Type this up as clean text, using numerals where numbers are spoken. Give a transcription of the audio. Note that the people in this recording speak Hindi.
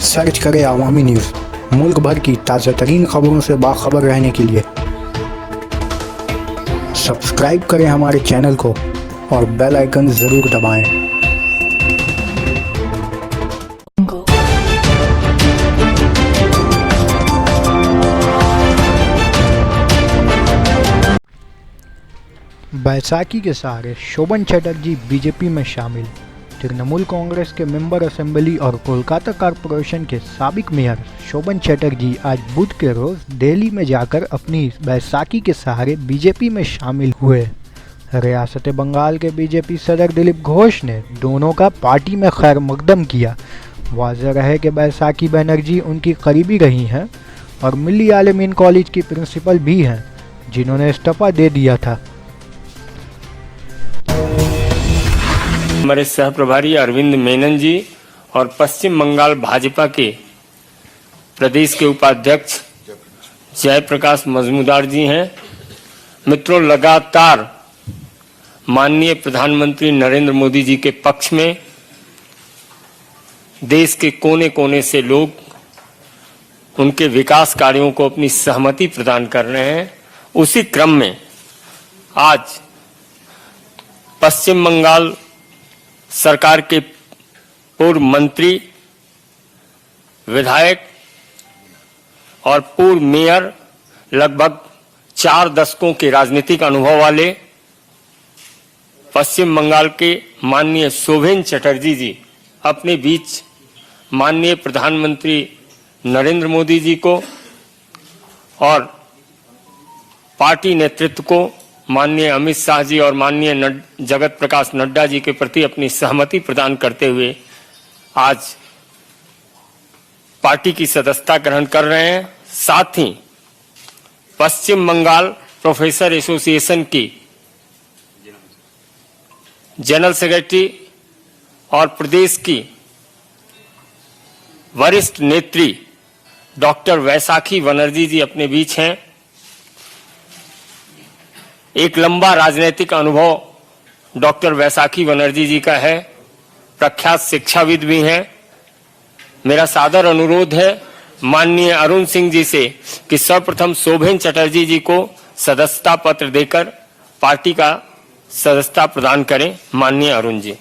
सर्च करें अवामी न्यूज़। मुल्क भर की ताज़ा तरीन खबरों से बाखबर रहने के लिए सब्सक्राइब करें हमारे चैनल को और बेल आइकन ज़रूर दबाएं। बैसाखी के सहारे शोभन चटर्जी बीजेपी में शामिल। तृणमूल कांग्रेस के मेंबर असेंबली और कोलकाता कॉरपोरेशन के साबिक मेयर शोभन चटर्जी आज बुध के रोज दिल्ली में जाकर अपनी बैसाखी के सहारे बीजेपी में शामिल हुए। रियासत बंगाल के बीजेपी सदर दिलीप घोष ने दोनों का पार्टी में खैर मकदम किया। वाज़ेह रहे कि बैसाखी बनर्जी उनकी करीबी रही हैं और मिली आलमीन कॉलेज की प्रिंसिपल भी हैं, जिन्होंने इस्तीफा दे दिया था। हमारे सह प्रभारी अरविंद मेनन जी और पश्चिम बंगाल भाजपा के प्रदेश के उपाध्यक्ष जयप्रकाश मजूमदार जी हैं। मित्रों, लगातार माननीय प्रधानमंत्री नरेंद्र मोदी जी के पक्ष में देश के कोने कोने से लोग उनके विकास कार्यों को अपनी सहमति प्रदान कर रहे हैं। उसी क्रम में आज पश्चिम बंगाल सरकार के पूर्व मंत्री, विधायक और पूर्व मेयर, लगभग 4 दशकों के राजनीतिक अनुभव वाले पश्चिम बंगाल के माननीय शोभन चटर्जी जी अपने बीच माननीय प्रधानमंत्री नरेंद्र मोदी जी को और पार्टी नेतृत्व को माननीय अमित शाह जी और माननीय जगत प्रकाश नड्डा जी के प्रति अपनी सहमति प्रदान करते हुए आज पार्टी की सदस्यता ग्रहण कर रहे हैं। साथ ही पश्चिम बंगाल प्रोफेसर एसोसिएशन की जनरल सेक्रेटरी और प्रदेश की वरिष्ठ नेत्री डॉक्टर वैशाखी बनर्जी जी अपने बीच हैं। एक लंबा राजनीतिक अनुभव डॉक्टर वैशाखी बनर्जी जी का है, प्रख्यात शिक्षाविद भी हैं। मेरा सादर अनुरोध है माननीय अरुण सिंह जी से कि सर्वप्रथम शोभन चटर्जी जी को सदस्यता पत्र देकर पार्टी का सदस्यता प्रदान करें। माननीय अरुण जी।